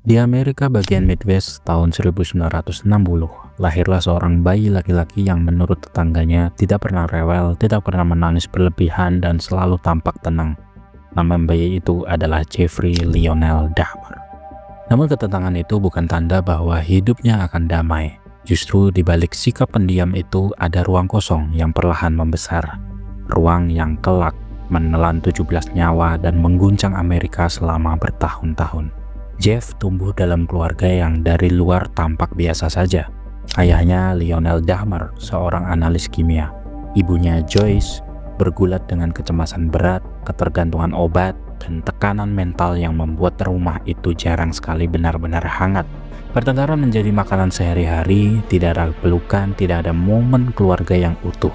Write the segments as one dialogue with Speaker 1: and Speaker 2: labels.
Speaker 1: Di Amerika bagian Midwest tahun 1960, lahirlah seorang bayi laki-laki yang menurut tetangganya tidak pernah rewel, tidak pernah menangis berlebihan, dan selalu tampak tenang. Nama bayi itu adalah Jeffrey Lionel Dahmer. Namun ketenangan itu bukan tanda bahwa hidupnya akan damai. Justru di balik sikap pendiam itu ada ruang kosong yang perlahan membesar. Ruang yang kelak menelan 17 nyawa dan mengguncang Amerika selama bertahun-tahun. Jeff tumbuh dalam keluarga yang dari luar tampak biasa saja. Ayahnya Lionel Dahmer, seorang analis kimia. Ibunya Joyce bergulat dengan kecemasan berat, ketergantungan obat, dan tekanan mental yang membuat rumah itu jarang sekali benar-benar hangat. Pertengkaran menjadi makanan sehari-hari, tidak ada pelukan, tidak ada momen keluarga yang utuh.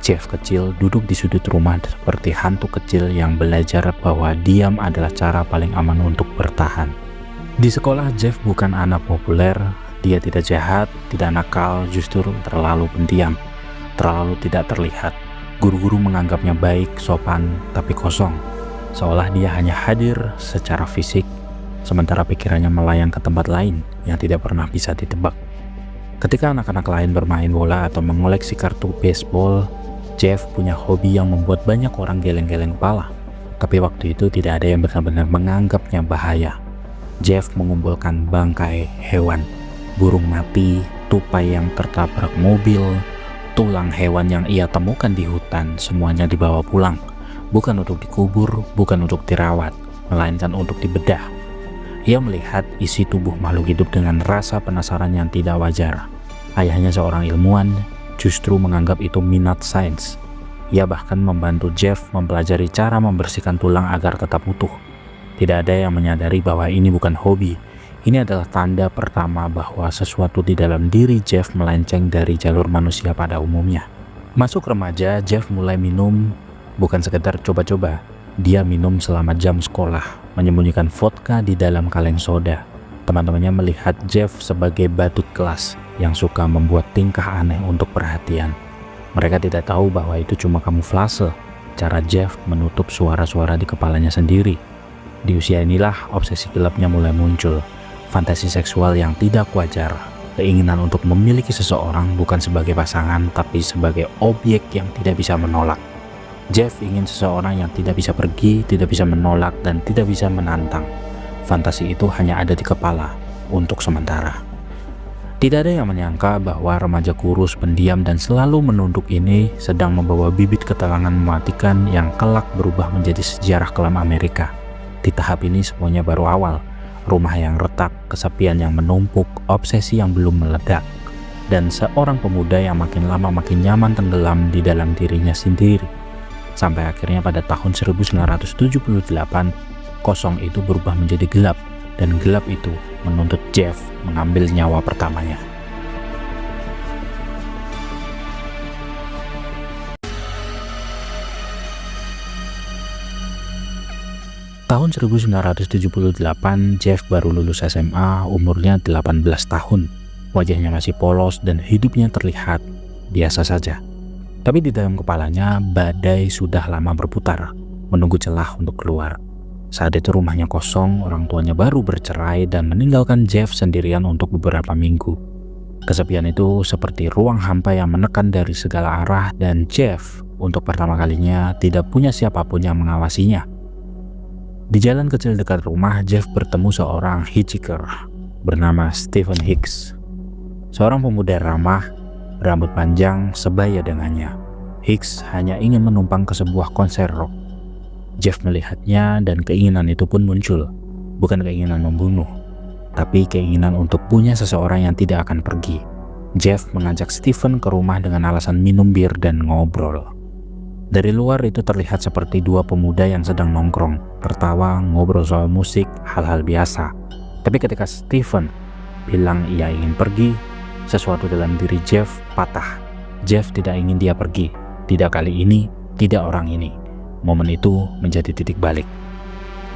Speaker 1: Jeff kecil duduk di sudut rumah seperti hantu kecil yang belajar bahwa diam adalah cara paling aman untuk bertahan. Di sekolah, Jeff bukan anak populer. Dia tidak jahat, tidak nakal, justru terlalu pendiam, terlalu tidak terlihat. Guru-guru menganggapnya baik, sopan, tapi kosong. Seolah dia hanya hadir secara fisik, sementara pikirannya melayang ke tempat lain yang tidak pernah bisa ditebak. Ketika anak-anak lain bermain bola atau mengoleksi kartu baseball, Jeff punya hobi yang membuat banyak orang geleng-geleng kepala. Tapi waktu itu tidak ada yang benar-benar menganggapnya bahaya. Jeff mengumpulkan bangkai hewan, burung mati, tupai yang tertabrak mobil, tulang hewan yang ia temukan di hutan, semuanya dibawa pulang. Bukan untuk dikubur, bukan untuk dirawat, melainkan untuk dibedah. Ia melihat isi tubuh makhluk hidup dengan rasa penasaran yang tidak wajar. Ayahnya seorang ilmuwan, justru menganggap itu minat sains. Ia bahkan membantu Jeff mempelajari cara membersihkan tulang agar tetap utuh. Tidak ada yang menyadari bahwa ini bukan hobi. Ini adalah tanda pertama bahwa sesuatu di dalam diri Jeff melenceng dari jalur manusia pada umumnya. Masuk remaja, Jeff mulai minum, bukan sekedar coba-coba. Dia minum selama jam sekolah, menyembunyikan vodka di dalam kaleng soda. Teman-temannya melihat Jeff sebagai badut kelas yang suka membuat tingkah aneh untuk perhatian. Mereka tidak tahu bahwa itu cuma kamuflase, cara Jeff menutup suara-suara di kepalanya sendiri. Di usia inilah obsesi gelapnya mulai muncul, fantasi seksual yang tidak wajar, keinginan untuk memiliki seseorang bukan sebagai pasangan tapi sebagai objek yang tidak bisa menolak. Jeff ingin seseorang yang tidak bisa pergi, tidak bisa menolak, dan tidak bisa menantang. Fantasi itu hanya ada di kepala untuk sementara. Tidak ada yang menyangka bahwa remaja kurus, pendiam, dan selalu menunduk ini sedang membawa bibit ketegangan mematikan yang kelak berubah menjadi sejarah kelam Amerika. Di tahap ini semuanya baru awal. Rumah yang retak, kesepian yang menumpuk, obsesi yang belum meledak, dan seorang pemuda yang makin lama makin nyaman tenggelam di dalam dirinya sendiri. Sampai akhirnya pada tahun 1978, kosong itu berubah menjadi gelap, dan gelap itu menuntut Jeff mengambil nyawa pertamanya. Tahun 1978, Jeff baru lulus SMA, umurnya 18 tahun. Wajahnya masih polos dan hidupnya terlihat biasa saja. Tapi di dalam kepalanya, badai sudah lama berputar, menunggu celah untuk keluar. Saat itu rumahnya kosong, orang tuanya baru bercerai dan meninggalkan Jeff sendirian untuk beberapa minggu. Kesepian itu seperti ruang hampa yang menekan dari segala arah, dan Jeff untuk pertama kalinya tidak punya siapapun yang mengawasinya. Di jalan kecil dekat rumah, Jeff bertemu seorang hitchhiker bernama Stephen Hicks. Seorang pemuda ramah, rambut panjang, sebaya dengannya. Hicks hanya ingin menumpang ke sebuah konser rock. Jeff melihatnya dan keinginan itu pun muncul. Bukan keinginan membunuh, tapi keinginan untuk punya seseorang yang tidak akan pergi. Jeff mengajak Stephen ke rumah dengan alasan minum bir dan ngobrol. Dari luar itu terlihat seperti dua pemuda yang sedang nongkrong, tertawa, ngobrol soal musik, hal-hal biasa. Tapi ketika Stephen bilang ia ingin pergi, sesuatu dalam diri Jeff patah. Jeff tidak ingin dia pergi. Tidak kali ini, tidak orang ini. Momen itu menjadi titik balik.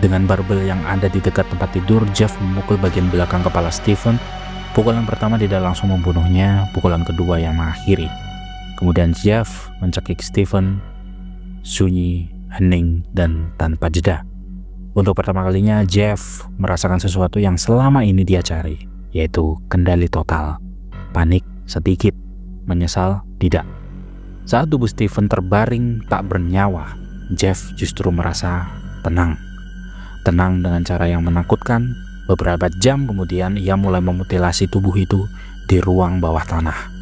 Speaker 1: Dengan barbel yang ada di dekat tempat tidur, Jeff memukul bagian belakang kepala Stephen. Pukulan pertama tidak langsung membunuhnya, pukulan kedua yang mengakhiri. Kemudian Jeff mencekik Stephen, sunyi, hening, dan tanpa jeda. Untuk pertama kalinya, Jeff merasakan sesuatu yang selama ini dia cari, yaitu kendali total. Panik sedikit, menyesal tidak. Saat tubuh Stephen terbaring tak bernyawa, Jeff justru merasa tenang. Tenang dengan cara yang menakutkan. Beberapa jam kemudian, ia mulai memutilasi tubuh itu di ruang bawah tanah.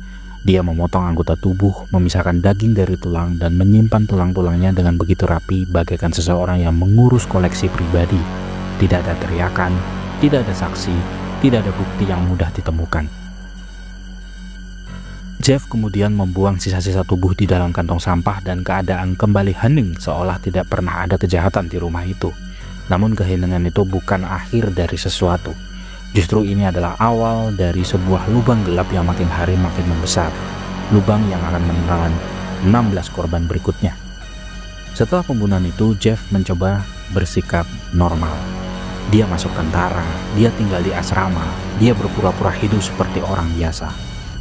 Speaker 1: Dia memotong anggota tubuh, memisahkan daging dari tulang, dan menyimpan tulang-tulangnya dengan begitu rapi bagaikan seseorang yang mengurus koleksi pribadi. Tidak ada teriakan, tidak ada saksi, tidak ada bukti yang mudah ditemukan. Jeff kemudian membuang sisa-sisa tubuh di dalam kantong sampah dan keadaan kembali hening seolah tidak pernah ada kejahatan di rumah itu. Namun keheningan itu bukan akhir dari sesuatu. Justru ini adalah awal dari sebuah lubang gelap yang makin hari makin membesar. Lubang yang akan menelan 16 korban berikutnya. Setelah pembunuhan itu, Jeff mencoba bersikap normal. Dia masuk tentara, dia tinggal di asrama, dia berpura-pura hidup seperti orang biasa.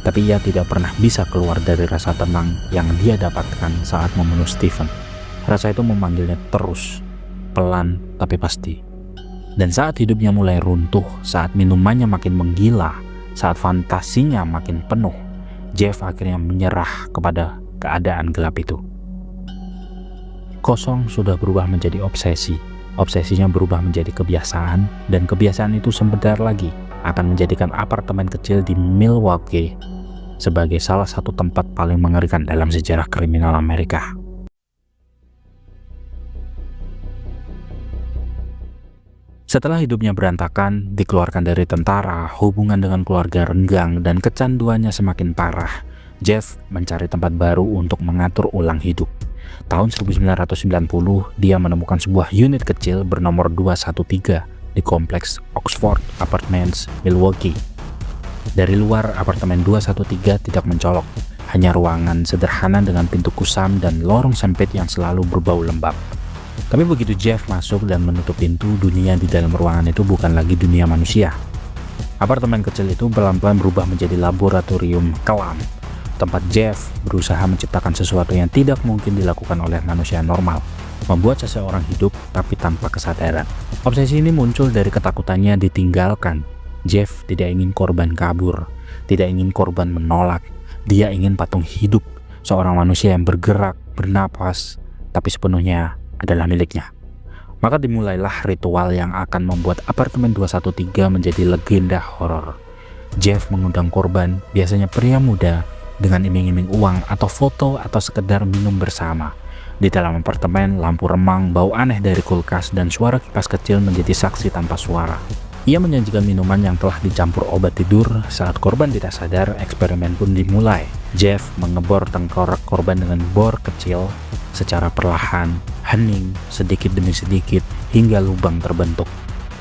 Speaker 1: Tapi ia tidak pernah bisa keluar dari rasa tenang yang dia dapatkan saat membunuh Stephen. Rasa itu memanggilnya terus, pelan tapi pasti. Dan saat hidupnya mulai runtuh, saat minumannya makin menggila, saat fantasinya makin penuh, Jeff akhirnya menyerah kepada keadaan gelap itu. Kosong sudah berubah menjadi obsesi. Obsesinya berubah menjadi kebiasaan, dan kebiasaan itu sebentar lagi akan menjadikan apartemen kecil di Milwaukee sebagai salah satu tempat paling mengerikan dalam sejarah kriminal Amerika. Setelah hidupnya berantakan, dikeluarkan dari tentara, hubungan dengan keluarga renggang, dan kecanduannya semakin parah, Jeff mencari tempat baru untuk mengatur ulang hidup. Tahun 1990, dia menemukan sebuah unit kecil bernomor 213 di kompleks Oxford Apartments, Milwaukee. Dari luar, apartemen 213 tidak mencolok, hanya ruangan sederhana dengan pintu kusam dan lorong sempit yang selalu berbau lembab. Tapi begitu Jeff masuk dan menutup pintu, dunia di dalam ruangan itu bukan lagi dunia manusia. Apartemen kecil itu pelan-pelan berubah menjadi laboratorium kelam, tempat Jeff berusaha menciptakan sesuatu yang tidak mungkin dilakukan oleh manusia normal, membuat seseorang hidup tapi tanpa kesadaran. Obsesi ini muncul dari ketakutannya ditinggalkan. Jeff tidak ingin korban kabur, tidak ingin korban menolak. Dia ingin patung hidup, seorang manusia yang bergerak, bernapas, tapi sepenuhnya adalah miliknya. Maka dimulailah ritual yang akan membuat apartemen 213 menjadi legenda horor. Jeff mengundang korban, biasanya pria muda, dengan iming-iming uang atau foto atau sekedar minum bersama. Di dalam apartemen, lampu remang, bau aneh dari kulkas, dan suara kipas kecil menjadi saksi tanpa suara. Ia menyajikan minuman yang telah dicampur obat tidur. Saat korban tidak sadar, eksperimen pun dimulai. Jeff mengebor tengkorak korban dengan bor kecil secara perlahan, hening, sedikit demi sedikit, hingga lubang terbentuk.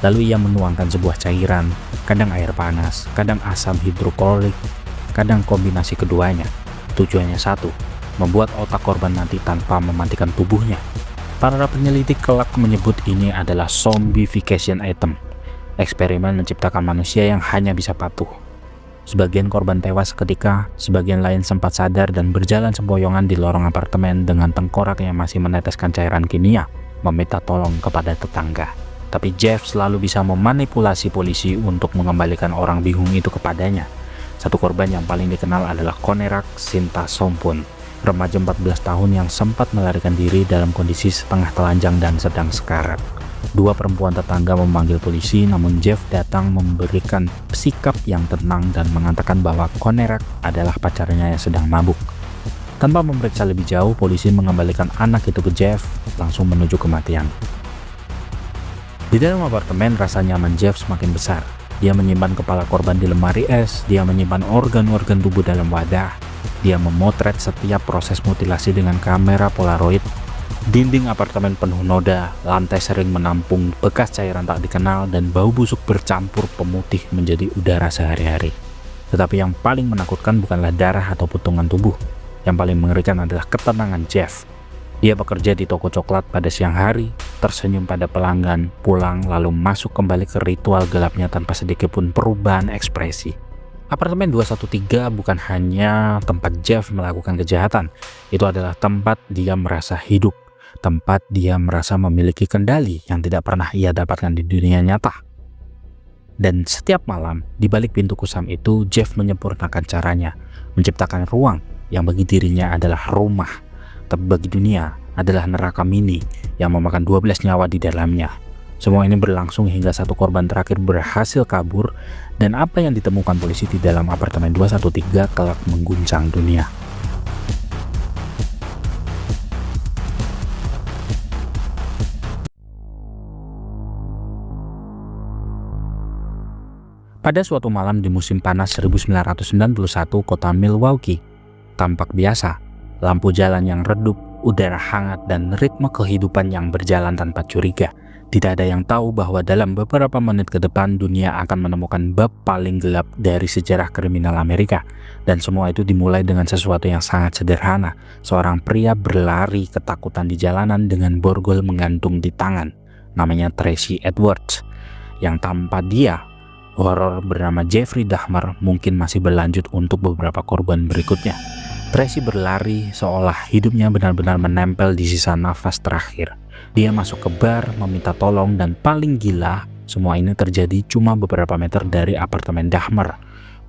Speaker 1: Lalu ia menuangkan sebuah cairan, kadang air panas, kadang asam hidroklorik, kadang kombinasi keduanya. Tujuannya satu, membuat otak korban mati tanpa mematikan tubuhnya. Para penyelidik kelak menyebut ini adalah zombification item. Eksperimen menciptakan manusia yang hanya bisa patuh. Sebagian korban tewas seketika, sebagian lain sempat sadar dan berjalan sempoyongan di lorong apartemen dengan tengkorak yang masih meneteskan cairan kimia, meminta tolong kepada tetangga. Tapi Jeff selalu bisa memanipulasi polisi untuk mengembalikan orang bingung itu kepadanya. Satu korban yang paling dikenal adalah Konerak Sinta Sompun, remaja 14 tahun yang sempat melarikan diri dalam kondisi setengah telanjang dan sedang sekarat. Dua perempuan tetangga memanggil polisi, namun Jeff datang memberikan sikap yang tenang dan mengatakan bahwa Konerak adalah pacarnya yang sedang mabuk. Tanpa memeriksa lebih jauh, polisi mengembalikan anak itu ke Jeff, langsung menuju kematian. Di dalam apartemen, rasa nyaman Jeff semakin besar. Dia menyimpan kepala korban di lemari es, dia menyimpan organ-organ tubuh dalam wadah, dia memotret setiap proses mutilasi dengan kamera Polaroid. Dinding apartemen penuh noda, lantai sering menampung bekas cairan tak dikenal, dan bau busuk bercampur pemutih menjadi udara sehari-hari. Tetapi yang paling menakutkan bukanlah darah atau potongan tubuh. Yang paling mengerikan adalah ketenangan Jeff. Dia bekerja di toko coklat pada siang hari, tersenyum pada pelanggan, pulang lalu masuk kembali ke ritual gelapnya tanpa sedikit pun perubahan ekspresi. Apartemen 213 bukan hanya tempat Jeff melakukan kejahatan, itu adalah tempat dia merasa hidup. tempat dia merasa memiliki kendali yang tidak pernah ia dapatkan di dunia nyata. Dan setiap malam, di balik pintu kusam itu, Jeff menyempurnakan caranya, menciptakan ruang yang bagi dirinya adalah rumah, tapi bagi dunia adalah neraka mini yang memakan 12 nyawa di dalamnya. Semua ini berlangsung hingga satu korban terakhir berhasil kabur, dan apa yang ditemukan polisi di dalam apartemen 213 kelak mengguncang dunia. Pada suatu malam di musim panas 1991, kota Milwaukee tampak biasa. Lampu jalan yang redup, udara hangat, dan ritme kehidupan yang berjalan tanpa curiga. Tidak ada yang tahu bahwa dalam beberapa menit ke depan dunia akan menemukan bab paling gelap dari sejarah kriminal Amerika. Dan semua itu dimulai dengan sesuatu yang sangat sederhana. Seorang pria berlari ketakutan di jalanan dengan borgol menggantung di tangan. Namanya Tracy Edwards. Yang tanpa dia, horor bernama Jeffrey Dahmer mungkin masih berlanjut untuk beberapa korban berikutnya. Tracy berlari seolah hidupnya benar-benar menempel di sisa nafas terakhir. Dia masuk ke bar, meminta tolong, dan paling gila, semua ini terjadi cuma beberapa meter dari apartemen Dahmer.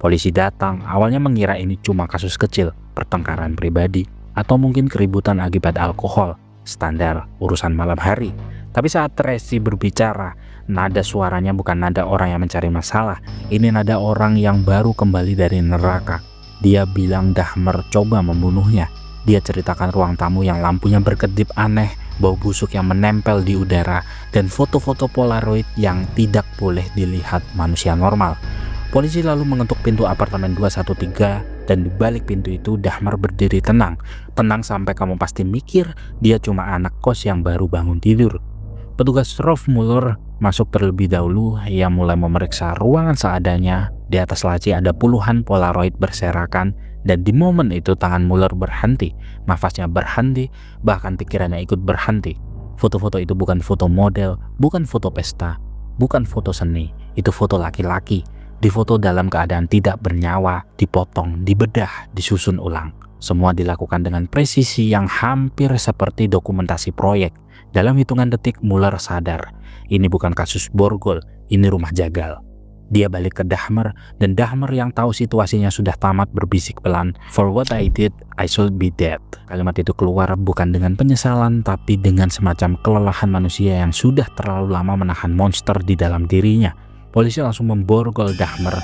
Speaker 1: Polisi datang, awalnya mengira ini cuma kasus kecil, pertengkaran pribadi, atau mungkin keributan akibat alkohol, standar urusan malam hari. Tapi saat Tracy berbicara, nada suaranya bukan nada orang yang mencari masalah, ini nada orang yang baru kembali dari neraka. Dia bilang Dahmer coba membunuhnya. Dia ceritakan ruang tamu yang lampunya berkedip aneh, bau busuk yang menempel di udara, dan foto-foto Polaroid yang tidak boleh dilihat manusia normal. Polisi lalu mengetuk pintu apartemen 213, dan di balik pintu itu Dahmer berdiri tenang. Tenang sampai kamu pasti mikir dia cuma anak kos yang baru bangun tidur. Petugas Rolf Mueller masuk terlebih dahulu. Ia mulai memeriksa ruangan seadanya. Di atas laci ada puluhan Polaroid berserakan, dan di momen itu tangan Mueller berhenti, nafasnya berhenti, bahkan pikirannya ikut berhenti. Foto-foto itu bukan foto model, bukan foto pesta, bukan foto seni. Itu foto laki-laki, difoto dalam keadaan tidak bernyawa, dipotong, dibedah, disusun ulang. Semua dilakukan dengan presisi yang hampir seperti dokumentasi proyek. Dalam hitungan detik Mueller sadar, ini bukan kasus borgol, ini rumah jagal. Dia balik ke Dahmer, dan Dahmer yang tahu situasinya sudah tamat berbisik pelan, "For what I did, I should be dead." Kalimat itu keluar bukan dengan penyesalan, tapi dengan semacam kelelahan manusia yang sudah terlalu lama menahan monster di dalam dirinya. Polisi langsung memborgol Dahmer,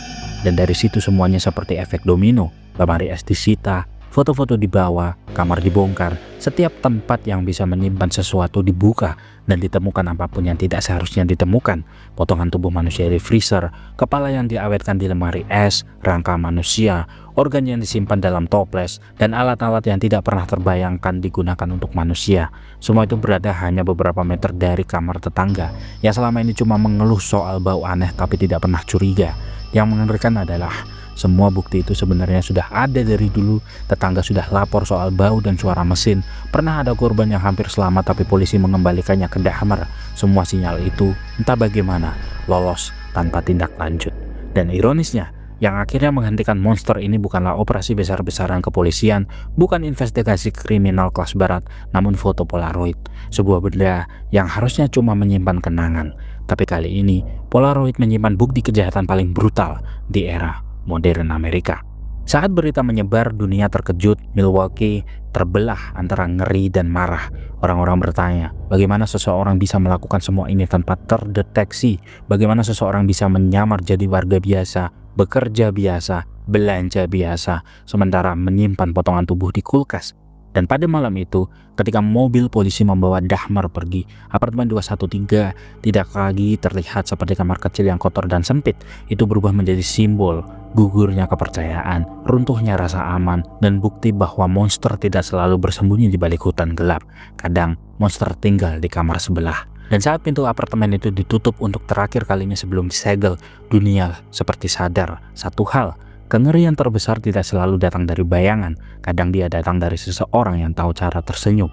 Speaker 1: dan dari situ semuanya seperti efek domino. Lemari es disita, foto-foto dibawa, kamar dibongkar, setiap tempat yang bisa menyimpan sesuatu dibuka, dan ditemukan apapun yang tidak seharusnya ditemukan. Potongan tubuh manusia di freezer, kepala yang diawetkan di lemari es, rangka manusia, organ yang disimpan dalam toples, dan alat-alat yang tidak pernah terbayangkan digunakan untuk manusia. Semua itu berada hanya beberapa meter dari kamar tetangga, yang selama ini cuma mengeluh soal bau aneh tapi tidak pernah curiga. Yang mengerikan adalah semua bukti itu sebenarnya sudah ada dari dulu. Tetangga sudah lapor soal bau dan suara mesin. Pernah ada korban yang hampir selamat tapi polisi mengembalikannya ke Dahmer. Semua sinyal itu entah bagaimana lolos tanpa tindak lanjut. Dan ironisnya, yang akhirnya menghentikan monster ini bukanlah operasi besar-besaran kepolisian, bukan investigasi kriminal kelas berat, namun foto Polaroid. Sebuah benda yang harusnya cuma menyimpan kenangan. Tapi kali ini, Polaroid menyimpan bukti kejahatan paling brutal di era modern Amerika. Saat berita menyebar, dunia terkejut. Milwaukee terbelah antara ngeri dan marah. Orang-orang bertanya, bagaimana seseorang bisa melakukan semua ini tanpa terdeteksi? Bagaimana seseorang bisa menyamar jadi warga biasa, bekerja biasa, belanja biasa, sementara menyimpan potongan tubuh di kulkas? Dan pada malam itu, ketika mobil polisi membawa Dahmer pergi, apartemen 213 tidak lagi terlihat seperti kamar kecil yang kotor dan sempit. Itu berubah menjadi simbol gugurnya kepercayaan, runtuhnya rasa aman, dan bukti bahwa monster tidak selalu bersembunyi di balik hutan gelap. Kadang monster tinggal di kamar sebelah. Dan saat pintu apartemen itu ditutup untuk terakhir kalinya sebelum disegel, dunia seperti sadar satu hal. Kengerian terbesar tidak selalu datang dari bayangan, kadang dia datang dari seseorang yang tahu cara tersenyum.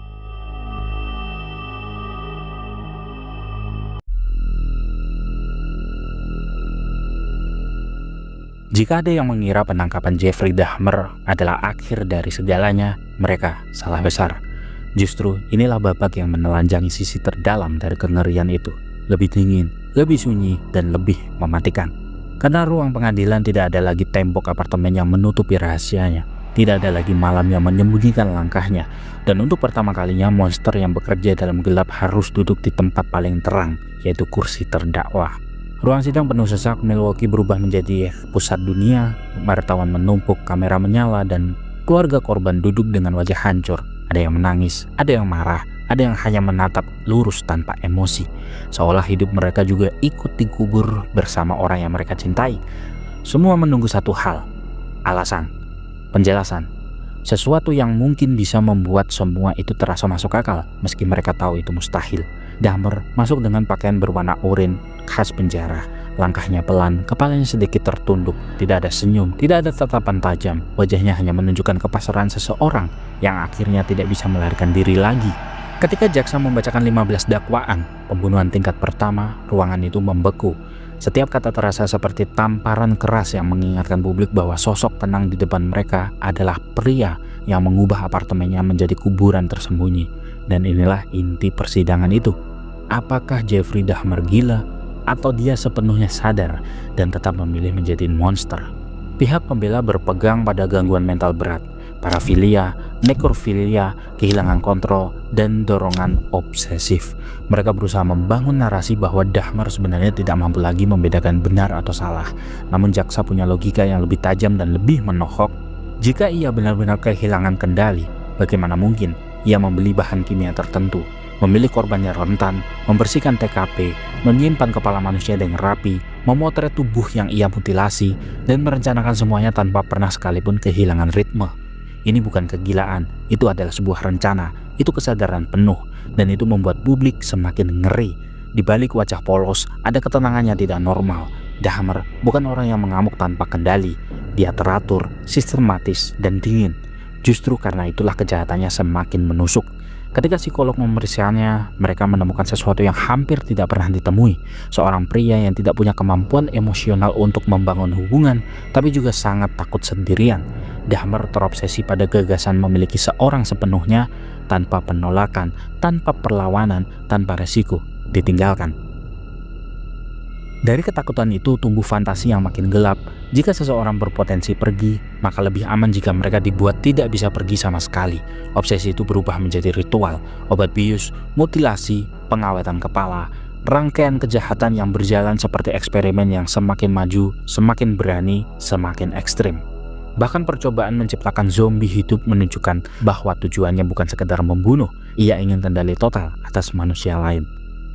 Speaker 1: Jika ada yang mengira penangkapan Jeffrey Dahmer adalah akhir dari segalanya, mereka salah besar. Justru inilah babak yang menelanjangi sisi terdalam dari kengerian itu. Lebih dingin, lebih sunyi, dan lebih mematikan. Karena ruang pengadilan tidak ada lagi tembok apartemen yang menutupi rahasianya. Tidak ada lagi malam yang menyembunyikan langkahnya. Dan untuk pertama kalinya monster yang bekerja dalam gelap harus duduk di tempat paling terang, yaitu kursi terdakwa. Ruang sidang penuh sesak, Milwaukee berubah menjadi pusat dunia. Wartawan menumpuk, kamera menyala, dan keluarga korban duduk dengan wajah hancur. Ada yang menangis, ada yang marah, ada yang hanya menatap lurus tanpa emosi. Seolah hidup mereka juga ikut dikubur bersama orang yang mereka cintai. Semua menunggu satu hal, alasan, penjelasan. Sesuatu yang mungkin bisa membuat semua itu terasa masuk akal, meski mereka tahu itu mustahil. Dahmer masuk dengan pakaian berwarna oranye khas penjara. Langkahnya pelan, kepalanya sedikit tertunduk, tidak ada senyum, tidak ada tatapan tajam. Wajahnya hanya menunjukkan kepasrahan seseorang yang akhirnya tidak bisa melarikan diri lagi. Ketika jaksa membacakan 15 dakwaan pembunuhan tingkat pertama, ruangan itu membeku. Setiap kata terasa seperti tamparan keras yang mengingatkan publik bahwa sosok tenang di depan mereka adalah pria yang mengubah apartemennya menjadi kuburan tersembunyi. Dan inilah inti persidangan itu. Apakah Jeffrey Dahmer gila, atau dia sepenuhnya sadar dan tetap memilih menjadi monster? Pihak pembela berpegang pada gangguan mental berat, parafilia, nekrofilia, kehilangan kontrol, dan dorongan obsesif. Mereka berusaha membangun narasi bahwa Dahmer sebenarnya tidak mampu lagi membedakan benar atau salah. Namun jaksa punya logika yang lebih tajam dan lebih menohok. Jika ia benar-benar kehilangan kendali, bagaimana mungkin ia membeli bahan kimia tertentu, memilih korbannya rentan, membersihkan TKP, menyimpan kepala manusia dengan rapi, memotret tubuh yang ia mutilasi, dan merencanakan semuanya tanpa pernah sekalipun kehilangan ritme. Ini bukan kegilaan, itu adalah sebuah rencana, itu kesadaran penuh, dan itu membuat publik semakin ngeri. Di balik wajah polos, ada ketenangannya tidak normal. Dahmer bukan orang yang mengamuk tanpa kendali, dia teratur, sistematis, dan dingin. Justru karena itulah kejahatannya semakin menusuk. Ketika psikolog memeriksanya, mereka menemukan sesuatu yang hampir tidak pernah ditemui. Seorang pria yang tidak punya kemampuan emosional untuk membangun hubungan, tapi juga sangat takut sendirian. Dahmer terobsesi pada gagasan memiliki seorang sepenuhnya, tanpa penolakan, tanpa perlawanan, tanpa resiko, ditinggalkan. Dari ketakutan itu tumbuh fantasi yang makin gelap. Jika seseorang berpotensi pergi, maka lebih aman jika mereka dibuat tidak bisa pergi sama sekali. Obsesi itu berubah menjadi ritual, obat bius, mutilasi, pengawetan kepala, rangkaian kejahatan yang berjalan seperti eksperimen yang semakin maju, semakin berani, semakin ekstrim. Bahkan percobaan menciptakan zombie hidup menunjukkan bahwa tujuannya bukan sekedar membunuh, ia ingin kendali total atas manusia lain.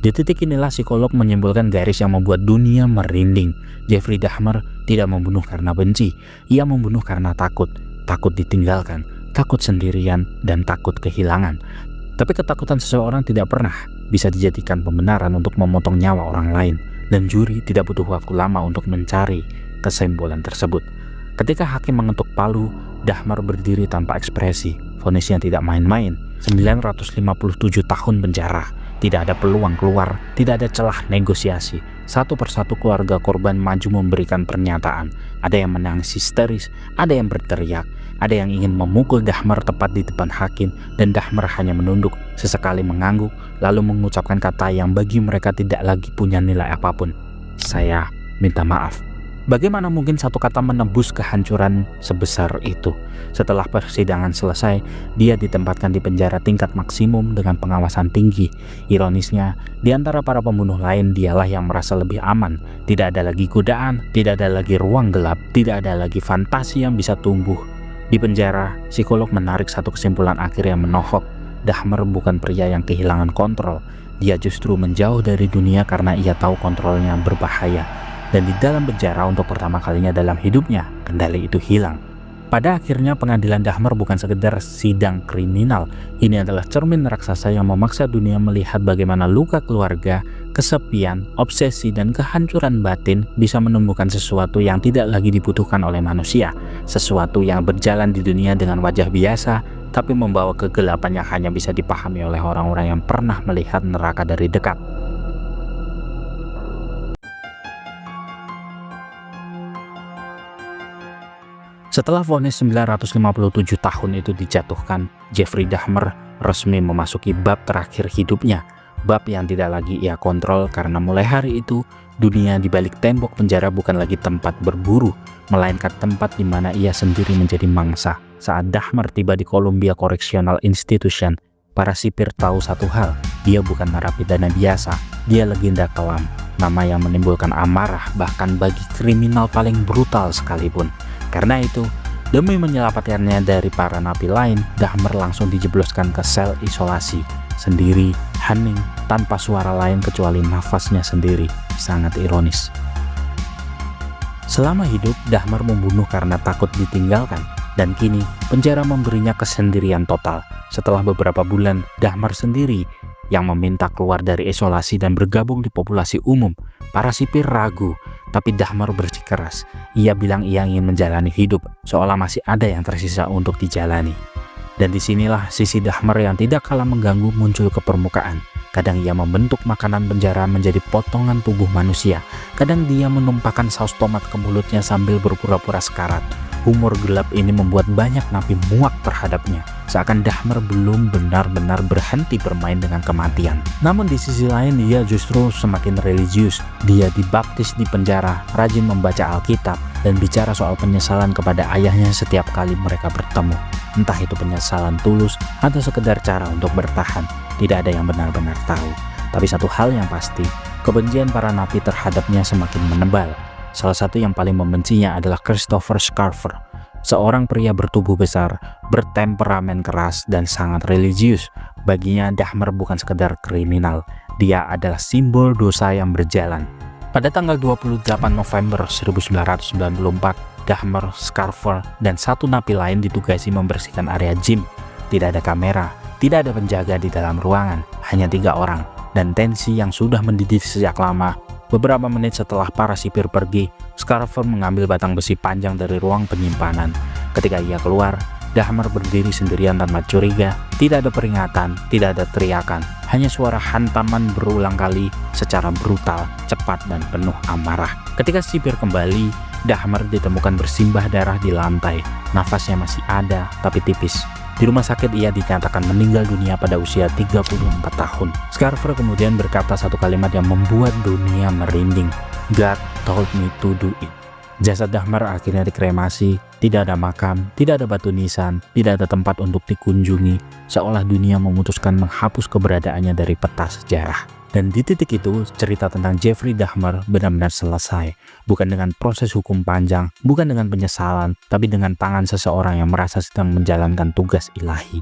Speaker 1: Di titik inilah psikolog menyimpulkan garis yang membuat dunia merinding. Jeffrey Dahmer tidak membunuh karena benci, ia membunuh karena takut. Takut ditinggalkan, takut sendirian, dan takut kehilangan. Tapi ketakutan seseorang tidak pernah bisa dijadikan pembenaran untuk memotong nyawa orang lain. Dan juri tidak butuh waktu lama untuk mencari kesimpulan tersebut. Ketika hakim mengetuk palu, Dahmer berdiri tanpa ekspresi. Vonisnya tidak main-main, 957 tahun penjara. Tidak ada peluang keluar, tidak ada celah negosiasi. Satu persatu keluarga korban maju memberikan pernyataan. Ada yang menangis histeris, ada yang berteriak, ada yang ingin memukul Dahmer tepat di depan hakim, dan Dahmer hanya menunduk, sesekali mengangguk, lalu mengucapkan kata yang bagi mereka tidak lagi punya nilai apapun. Saya minta maaf. Bagaimana mungkin satu kata menembus kehancuran sebesar itu? Setelah persidangan selesai, dia ditempatkan di penjara tingkat maksimum dengan pengawasan tinggi. Ironisnya, di antara para pembunuh lain, dialah yang merasa lebih aman. Tidak ada lagi godaan, tidak ada lagi ruang gelap, tidak ada lagi fantasi yang bisa tumbuh. Di penjara, psikolog menarik satu kesimpulan akhir yang menohok. Dahmer bukan pria yang kehilangan kontrol. Dia justru menjauh dari dunia karena ia tahu kontrolnya berbahaya. Dan di dalam penjara untuk pertama kalinya dalam hidupnya, kendali itu hilang. Pada akhirnya pengadilan Dahmer bukan sekedar sidang kriminal. Ini adalah cermin raksasa yang memaksa dunia melihat bagaimana luka keluarga, kesepian, obsesi, dan kehancuran batin bisa menumbuhkan sesuatu yang tidak lagi dibutuhkan oleh manusia. Sesuatu yang berjalan di dunia dengan wajah biasa, tapi membawa kegelapan yang hanya bisa dipahami oleh orang-orang yang pernah melihat neraka dari dekat. Setelah vonis 957 tahun itu dijatuhkan, Jeffrey Dahmer resmi memasuki bab terakhir hidupnya, bab yang tidak lagi ia kontrol karena mulai hari itu dunia di balik tembok penjara bukan lagi tempat berburu, melainkan tempat di mana ia sendiri menjadi mangsa. Saat Dahmer tiba di Columbia Correctional Institution, para sipir tahu satu hal, dia bukan narapidana biasa, dia legenda kelam, nama yang menimbulkan amarah bahkan bagi kriminal paling brutal sekalipun. Karena itu, demi menyelamatkannya dari para napi lain, Dahmer langsung dijebloskan ke sel isolasi, sendiri, hening, tanpa suara lain kecuali nafasnya sendiri. Sangat ironis. Selama hidup, Dahmer membunuh karena takut ditinggalkan, dan kini penjara memberinya kesendirian total. Setelah beberapa bulan, Dahmer sendiri yang meminta keluar dari isolasi dan bergabung di populasi umum. Para sipir ragu, tapi Dahmer bersikeras. Ia bilang ia ingin menjalani hidup, seolah masih ada yang tersisa untuk dijalani. Dan disinilah sisi Dahmer yang tidak kalah mengganggu muncul ke permukaan. Kadang ia membentuk makanan penjara menjadi potongan tubuh manusia. Kadang dia menumpahkan saus tomat ke mulutnya sambil berpura-pura sekarat. Humor gelap ini membuat banyak napi muak terhadapnya. Seakan Dahmer belum benar-benar berhenti bermain dengan kematian. Namun di sisi lain dia justru semakin religius. Dia dibaptis di penjara, rajin membaca Alkitab, dan bicara soal penyesalan kepada ayahnya setiap kali mereka bertemu. Entah itu penyesalan tulus atau sekedar cara untuk bertahan, tidak ada yang benar-benar tahu. Tapi satu hal yang pasti, kebencian para napi terhadapnya semakin menebal. Salah satu yang paling membencinya adalah Christopher Scarfer, seorang pria bertubuh besar, bertemperamen keras, dan sangat religius. Baginya Dahmer bukan sekedar kriminal, dia adalah simbol dosa yang berjalan. Pada tanggal 28 November 1994, Dahmer, Scarfer, dan satu napi lain ditugasi membersihkan area gym. Tidak ada kamera, tidak ada penjaga di dalam ruangan, hanya 3 orang, dan tensi yang sudah mendidih sejak lama. Beberapa menit setelah para sipir pergi, Scarfer mengambil batang besi panjang dari ruang penyimpanan. Ketika ia keluar, Dahmer berdiri sendirian tanpa curiga. Tidak ada peringatan, tidak ada teriakan, hanya suara hantaman berulang kali secara brutal, cepat, dan penuh amarah. Ketika sipir kembali, Dahmer ditemukan bersimbah darah di lantai. Nafasnya masih ada, tapi tipis. Di rumah sakit ia dinyatakan meninggal dunia pada usia 34 tahun. Scarfer kemudian berkata satu kalimat yang membuat dunia merinding. God told me to do it. Jasad Dahmer akhirnya dikremasi, tidak ada makam, tidak ada batu nisan, tidak ada tempat untuk dikunjungi, seolah dunia memutuskan menghapus keberadaannya dari peta sejarah. Dan di titik itu, cerita tentang Jeffrey Dahmer benar-benar selesai. Bukan dengan proses hukum panjang, bukan dengan penyesalan, tapi dengan tangan seseorang yang merasa sedang menjalankan tugas ilahi.